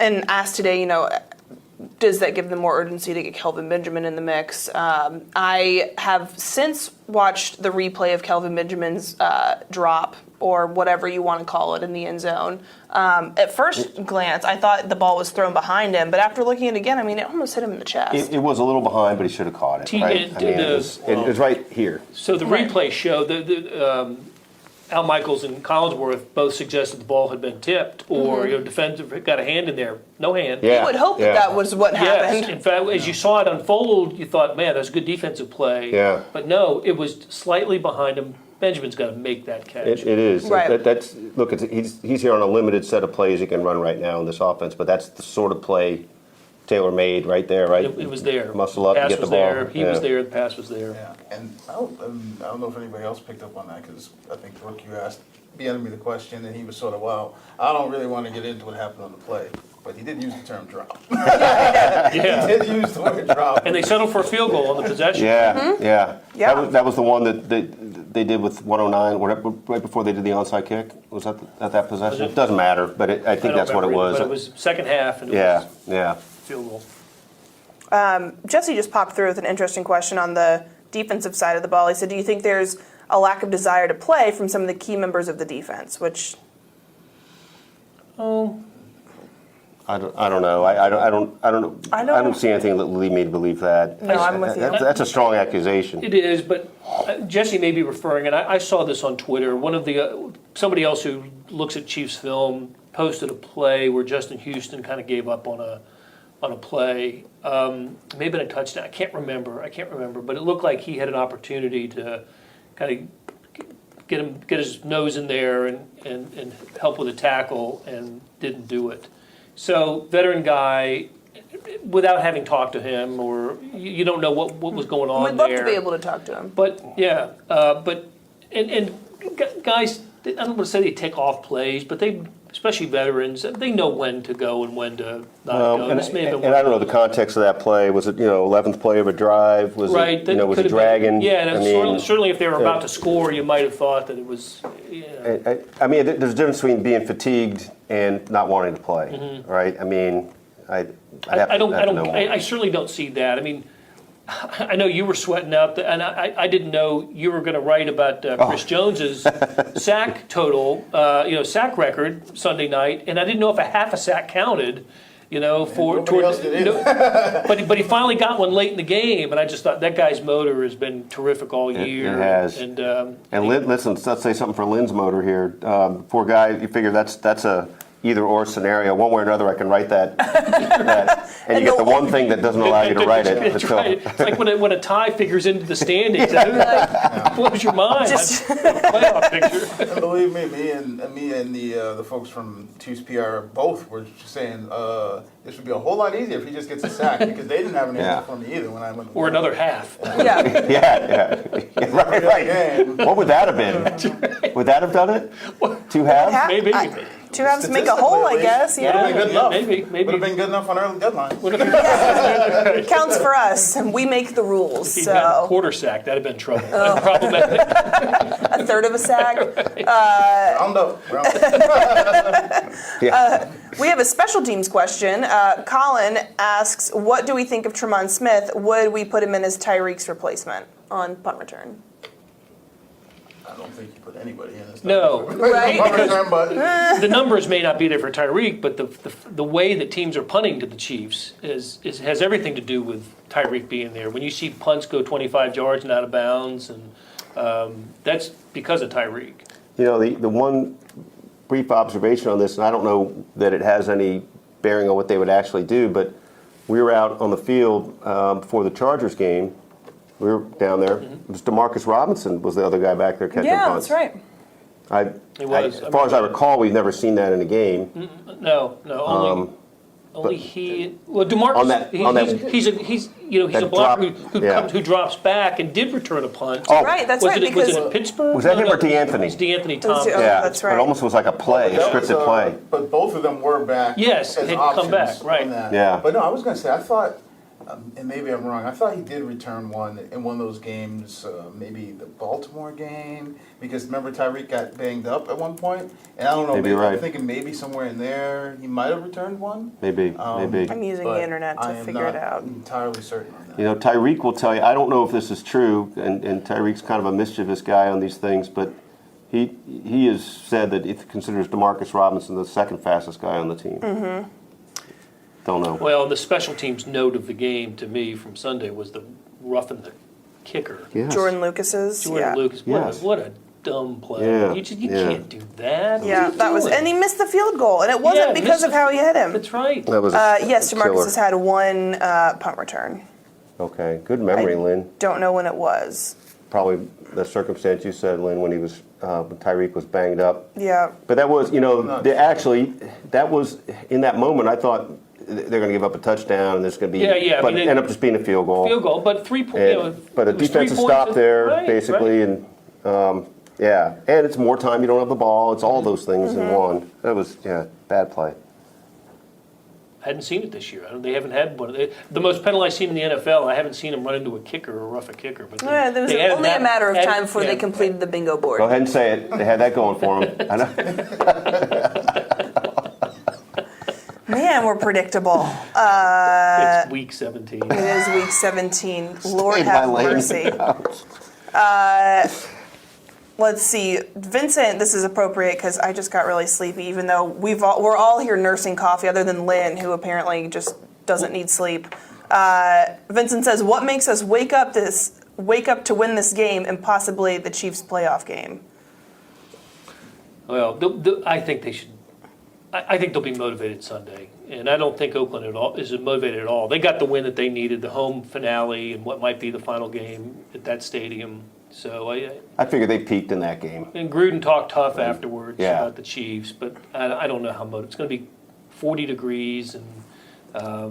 S1: And asked today, does that give them more urgency to get Kelvin Benjamin in the mix? I have since watched the replay of Kelvin Benjamin's drop, or whatever you want to call it, in the end zone. At first glance, I thought the ball was thrown behind him, but after looking at it again, I mean, it almost hit him in the chest.
S2: It was a little behind, but he should have caught it. Right? I mean, it was right here.
S5: So the
S1: Right.
S5: replay showed that Al Michaels and Collinsworth both suggested the ball had been tipped, or defender got a hand in there. No hand.
S2: Yeah.
S1: You would hope that that was what happened.
S5: Yes. In fact, as you saw it unfold, you thought, man, that's a good defensive play.
S2: Yeah.
S5: But no, it was slightly behind him. Benjamin's got to make that catch.
S2: It is.
S1: Right.
S2: That's look. He's here on a limited set of plays he can run right now in this offense, but that's the sort of play Taylor made right there, right?
S5: It was there.
S2: Muscle up
S5: Pass
S2: and get the
S5: was
S2: ball.
S5: there. He was there. The pass was there.
S4: Yeah, and I don't know if anybody else picked up on that, because I think, Brooke, you asked Bieniemy the question, and he was sort of, well, I don't really want to get into what happened on the play, but he did use the term drop.
S5: Yeah.
S4: He did use the word drop.
S5: And they settled for a field goal on the possession.
S2: Yeah, yeah.
S1: Yeah.
S2: That was the one that they did with 109, right before they did the onside kick. Was that at that possession?
S5: Was it?
S2: It doesn't matter, but I
S5: I
S2: think
S5: don't
S2: that's what it
S5: remember
S2: was.
S5: But it was second half, and it
S2: Yeah,
S5: was
S2: yeah.
S5: field goal.
S1: Jesse just popped through with an interesting question on the defensive side of the ball. He said, do you think there's a lack of desire to play from some of the key members of the defense? Which,
S2: I don't know. I don't see anything that would lead me to believe that.
S1: No, I'm with you.
S2: That's a strong accusation.
S5: It is, but Jesse may be referring, and I saw this on Twitter. One of the somebody else who looks at Chiefs film posted a play where Justin Houston kind of gave up on a play, maybe a touchdown. I can't remember, but it looked like he had an opportunity to kind of get his nose in there and help with a tackle, and didn't do it. So veteran guy, without having talked to him, or you don't know what was going on
S1: we'd love
S5: there.
S1: to be able to talk to him.
S5: But yeah, and guys, I don't want to say they take off plays, but they especially veterans, they know when to go and when to not go.
S2: And,
S5: This may have been
S2: and I don't know the context of that play. Was it 11th play of a drive? Was
S5: right.
S2: it
S5: That
S2: was
S5: could
S2: it
S5: have
S2: dragging?
S5: been, yeah, and certainly if they were
S2: yeah.
S5: about to score, you might have thought that it was. Yeah.
S2: I mean, there's a difference between being fatigued and not wanting to play, right? I mean, I
S5: certainly don't see that. I mean, I know you were sweating out, and I didn't know you were going to write about Chris Jones's sack total, sack record Sunday night, and I didn't know if a half a sack counted. But he finally got one late in the game, and I just thought that guy's motor has been terrific all year.
S2: It has.
S5: And
S2: Lynn, listen, let's say something for Lynn's motor here. Poor guy, you figure that's a either-or scenario. One way or another, I can write that. And you get the one thing that doesn't allow you to write it.
S5: That's right. It's like when a tie figures into the standings. That blows your mind. That's a playoff picture.
S4: And believe me, me and the folks from Two's PR both were saying this would be a whole lot easier if he just gets a sack, because they didn't have an answer for me either when I went.
S5: Or another half.
S1: Yeah.
S2: Yeah, right. What would that have been? Would that have done it? 2 halves?
S5: Maybe.
S1: 2 halves make a hole, I guess.
S4: Would have been good enough.
S5: Maybe.
S4: Would have been good enough on early deadline.
S1: It counts for us, and we make the rules.
S5: If he had a
S1: So
S5: quarter sack, that'd have been trouble. Problematic.
S1: a third of a sack.
S4: Round up.
S1: We have a special teams question. Colin asks, what do we think of Tremont Smith? Would we put him in as Tyreek's replacement on punt return?
S4: I don't think you put anybody in this.
S5: No.
S1: Right?
S4: But
S5: The numbers may not be there for Tyreek, but the way that teams are punting to the Chiefs has everything to do with Tyreek being there. When you see punts go 25 yards and out of bounds, and that's because of Tyreek.
S2: The one brief observation on this, and I don't know that it has any bearing on what they would actually do, but we were out on the field for the Chargers game. We were down there. It was DeMarcus Robinson was the other guy back there catching punts.
S1: Yeah, that's right.
S5: was.
S2: As far as I recall, we've never seen that in a game.
S5: No, only he. Well, DeMarcus,
S2: on that-
S5: he's a
S2: that
S5: blocker
S2: drop,
S5: who drops back and did return a punt.
S2: Oh,
S1: Right, that's
S5: was
S1: right.
S5: it
S1: Because
S5: in Pittsburgh?
S2: Was that him or
S5: It
S2: DeAnthony?
S5: was DeAnthony
S1: was
S5: Thompson.
S1: Oh,
S2: Yeah,
S1: that's right.
S2: It almost was like a play, a
S4: that was,
S2: scripted play.
S4: But both of them were back.
S5: Yes,
S4: as
S5: had come
S4: options
S5: back, right.
S4: on that.
S2: Yeah.
S4: But no, I was going to say, I thought, and maybe I'm wrong, I thought he did return one in one of those games, maybe the Baltimore game, because remember Tyreek got banged up at one point, and I don't know,
S2: Maybe you're right.
S4: I'm thinking maybe somewhere in there he might have returned one.
S2: Maybe.
S1: I'm using
S4: But
S1: the internet to
S4: I am
S1: figure it
S4: not
S1: out.
S4: entirely certain on that.
S2: Tyreek will tell you, I don't know if this is true, and Tyreek's kind of a mischievous guy on these things, but he has said that he considers DeMarcus Robinson the second fastest guy on the team. Mm-hmm. Don't know.
S5: Well, the special teams note of the game to me from Sunday was the roughing the kicker.
S2: Yes.
S1: Jordan Lucas's.
S5: Jordan Lucas.
S2: Yes.
S5: What a dumb play.
S2: Yeah,
S5: You
S2: yeah.
S5: can't do that.
S1: Yeah,
S5: What are
S1: that
S5: you
S1: was,
S5: doing?
S1: and he missed the field goal, and it wasn't
S5: Yeah,
S1: because
S5: missed
S1: of how he hit him.
S5: That's right.
S2: That was
S1: Yes,
S2: a
S1: DeMarcus
S2: killer.
S1: has had one punt return.
S2: Okay, good memory,
S1: I-
S2: Lynn.
S1: Don't know when it was.
S2: Probably the circumstance you said, Lynn, when Tyreek was banged up.
S1: Yeah.
S2: But that was, that was, in that moment, I thought they're going to give up a touchdown and there's going to be,
S5: Yeah,
S2: but
S5: I mean,
S2: it ended up just being a field goal.
S5: Field goal, but 3 points.
S2: But a
S5: it was 3
S2: defensive
S5: points
S2: stop there,
S5: right,
S2: basically,
S5: right.
S2: and and it's more time, you don't have the ball, it's all those things in one. That was, bad play.
S5: I hadn't seen it this year. They haven't had one. The most penalized team in the NFL, I haven't seen them run into a kicker or rough a kicker. But
S1: Yeah, there was
S5: they
S1: only a matter of time before they
S5: yeah.
S1: completed the bingo board.
S2: Go ahead and say it. They had that going for them. I know.
S1: Man, we're predictable.
S5: It's week 17.
S1: It is week 17. Lord
S2: Saved
S1: have
S2: by Lane.
S1: mercy. Let's see. Vincent, this is appropriate because I just got really sleepy, even though we're all here nursing coffee, other than Lynn, who apparently just doesn't need sleep. Vincent says, what makes us wake up to win this game and possibly the Chiefs playoff game?
S5: Well, I think they should. I think they'll be motivated Sunday, and I don't think Oakland at all is motivated at all. They got the win that they needed, the home finale, and what might be the final game at that stadium. So
S2: I figured they peaked in that game.
S5: and Gruden talked tough afterwards
S2: Yeah.
S5: about the Chiefs, but I don't know how motivated. It's going to be 40 degrees, and I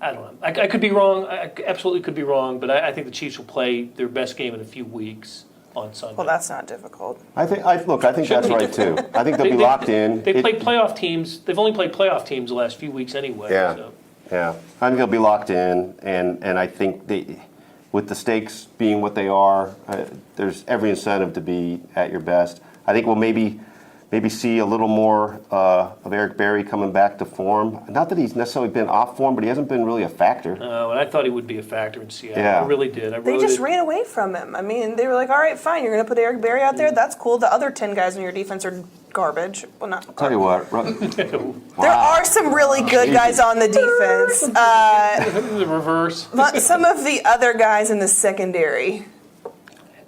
S5: don't know. I could be wrong. I absolutely could be wrong, but I think the Chiefs will play their best game in a few weeks. on Sunday.
S1: Well, that's not difficult.
S2: I think that's right too. I think they'll be locked in.
S5: They played playoff teams. They've only played playoff teams the last few weeks anyway.
S2: Yeah.
S5: So.
S2: Yeah, I think they'll be locked in, and I think with the stakes being what they are, there's every incentive to be at your best. I think we'll maybe see a little more of Eric Berry coming back to form. Not that he's necessarily been off form, but he hasn't been really a factor.
S5: And I thought he would be a factor in Seattle.
S2: Yeah.
S5: I really did.
S1: They just ran away from him. I mean, they were like, all right, fine, you're going to put Eric Berry out there? That's cool. The other 10 guys on your defense are garbage. Well, not
S2: Tell you what,
S1: There are some really good guys on the defense.
S5: the reverse.
S1: But some of the other guys in the secondary,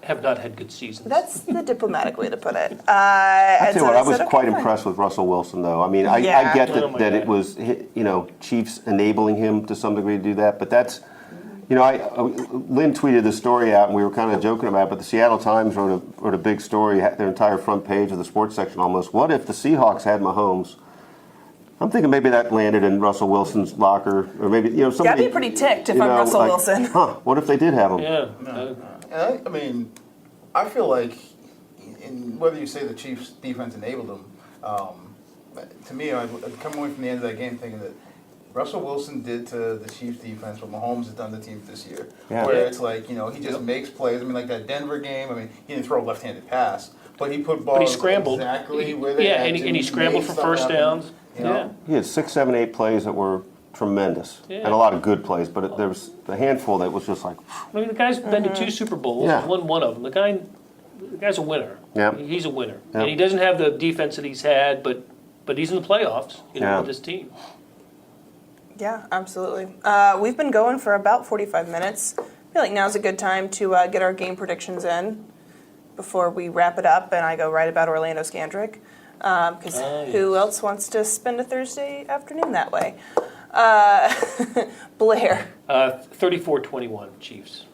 S5: Have not had good seasons.
S1: that's the diplomatic way to put it.
S2: I tell you what, I was
S1: said,
S2: quite
S1: okay, fine.
S2: impressed with Russell Wilson, though. I mean, I
S1: Yeah.
S2: get
S5: Oh my
S2: that it
S5: God.
S2: was, Chiefs enabling him to some degree to do that, but that's, Lynn tweeted the story out, and we were kind of joking about it, but the Seattle Times wrote a big story, their entire front page of the sports section almost. What if the Seahawks had Mahomes? I'm thinking maybe that landed in Russell Wilson's locker, or maybe, somebody.
S1: I'd be pretty ticked if I'm Russell Wilson.
S2: What if they did have him?
S5: Yeah.
S4: And I mean, I feel like, whether you say the Chiefs' defense enabled them, to me, I'd come away from the end of that game thinking that Russell Wilson did to the Chiefs' defense what Mahomes has done to teams this year.
S2: Yeah.
S4: Where it's like, he just makes plays. I mean, like that Denver game, he didn't throw a left-handed pass, but he put balls
S5: But he scrambled.
S4: exactly where they had
S5: and
S4: to.
S5: he scrambled
S4: made
S5: for
S4: stuff
S5: first
S4: happen,
S5: downs.
S4: you know?
S2: He had 6, 7, 8 plays that were tremendous,
S5: Yeah.
S2: and a lot of good plays, but there was a handful that was just like,
S5: I mean, the guy's been to 2 Super Bowls.
S2: Yeah.
S5: He's won one of them. The guy's a winner.
S2: Yep.
S5: He's a winner.
S2: Yep.
S5: And he doesn't have the defense that he's had, but he's in the playoffs,
S2: Yeah.
S5: with this team.
S1: Yeah, absolutely. We've been going for about 45 minutes. I feel like now's a good time to get our game predictions in before we wrap it up and I go right about Orlando Scandrick. Because who else wants to spend a Thursday afternoon that way? Blair.
S5: 34-21 Chiefs.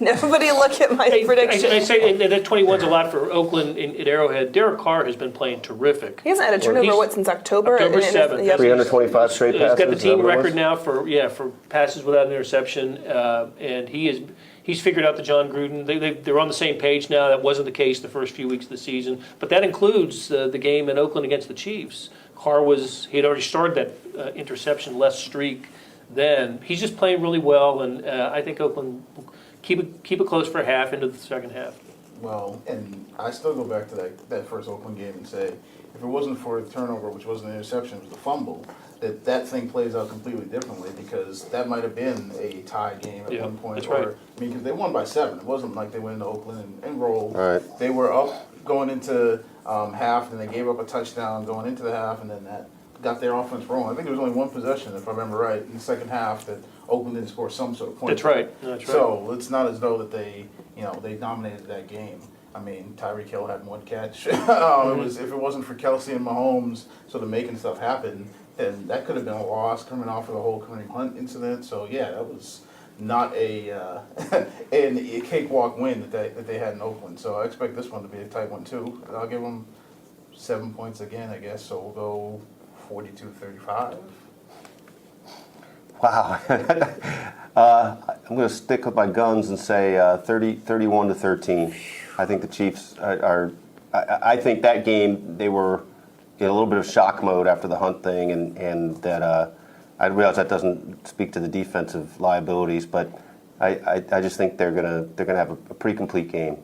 S1: Nobody look at my prediction.
S5: I say that 21's a lot for Oakland at Arrowhead. Derek Carr has been playing terrific.
S1: He hasn't had a turnover, since October?
S5: October 7th.
S1: Yep.
S2: 325 straight
S5: He's
S2: passes.
S5: got the
S2: is
S5: team
S2: that what it was?
S5: record now for passes without an interception, and he's figured out the John Gruden. They're on the same page now. That wasn't the case the first few weeks of the season, but that includes the game in Oakland against the Chiefs. Carr he had already started that interception-less streak then. He's just playing really well, and I think Oakland will keep it close for a half into the second half.
S4: Well, and I still go back to that first Oakland game and say, if it wasn't for the turnover, which wasn't an interception, it was the fumble, that thing plays out completely differently, because that might have been a tie game at one point.
S5: That's right.
S4: Because they won by 7. It wasn't like they went into Oakland and rolled.
S2: Right.
S4: They were up going into half, and they gave up a touchdown going into the half, and then that got their offense rolling. I think there was only one possession, if I remember right, in the second half that Oakland didn't score some sort of point.
S5: That's right.
S4: So it's not as though that they dominated that game. I mean, Tyreek Hill had one catch. If it wasn't for Kelsey and Mahomes sort of making stuff happen, then that could have been a loss coming off of the whole Kareem Hunt incident. So yeah, that was not a cakewalk win that they had in Oakland. So I expect this one to be a tight one too. I'll give them 7 points again, I guess. So we'll go 42-35.
S2: Wow. I'm going to stick with my guns and say 31-13. I think the Chiefs are. I think that game they were in a little bit of shock mode after the Hunt thing, and that I realize that doesn't speak to the defensive liabilities, but I just think they're gonna have a pretty complete game.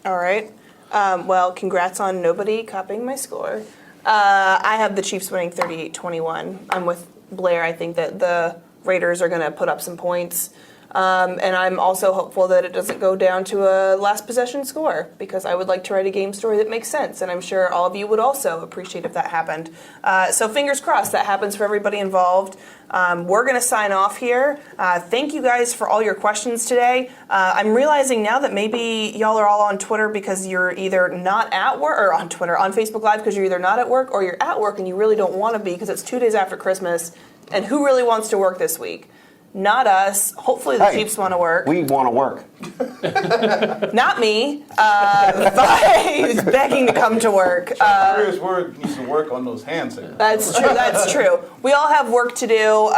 S1: All right. Well, congrats on nobody copying my score. I have the Chiefs winning 38-21. I'm with Blair. I think that the Raiders are going to put up some points. And I'm also hopeful that it doesn't go down to a last possession score, because I would like to write a game story that makes sense, and I'm sure all of you would also appreciate if that happened. So fingers crossed that happens for everybody involved. We're going to sign off here. Thank you guys for all your questions today. I'm realizing now that maybe y'all are all on Twitter because you're either not at work, or on Facebook Live because you're either not at work or you're at work and you really don't want to be because it's 2 days after Christmas, and who really wants to work this week? not us. Hopefully the Chiefs want to work.
S2: We want to work.
S1: Not me. Vahe is begging to come to work.
S4: Pryor's word needs to work on those hands.
S1: That's true. That's true. We all have work to do.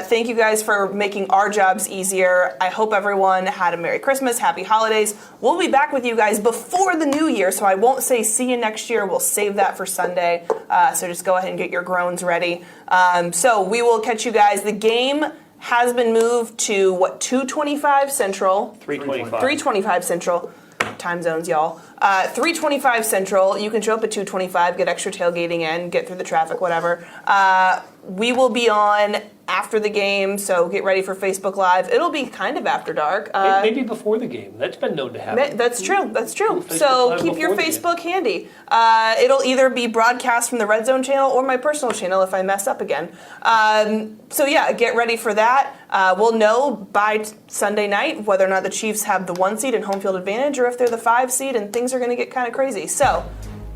S1: Thank you guys for making our jobs easier. I hope everyone had a Merry Christmas, Happy Holidays. We'll be back with you guys before the new year, so I won't say see you next year. We'll save that for Sunday. So just go ahead and get your groans ready. So we will catch you guys. The game has been moved to, 2:25 Central?
S5: 3:25.
S1: 3:25 Central. Time zones, y'all. 3:25 Central. You can show up at 2:25, get extra tailgating in, get through the traffic, whatever. We will be on after the game, so get ready for Facebook Live. It'll be kind of after dark.
S5: Maybe before the game. That's been known to happen.
S1: That's true. That's true.
S5: Facebook
S1: So
S5: Live
S1: keep your
S5: before the
S1: Facebook handy. It'll either be broadcast from the Red Zone channel or my personal channel if I mess up again. So yeah, get ready for that. We'll know by Sunday night whether or not the Chiefs have the 1 seed and home field advantage, or if they're the 5 seed, and things are going to get kind of crazy. So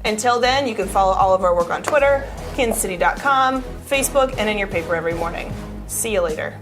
S1: until then, you can follow all of our work on Twitter, kansascity.com, Facebook, and in your paper every morning. See you later.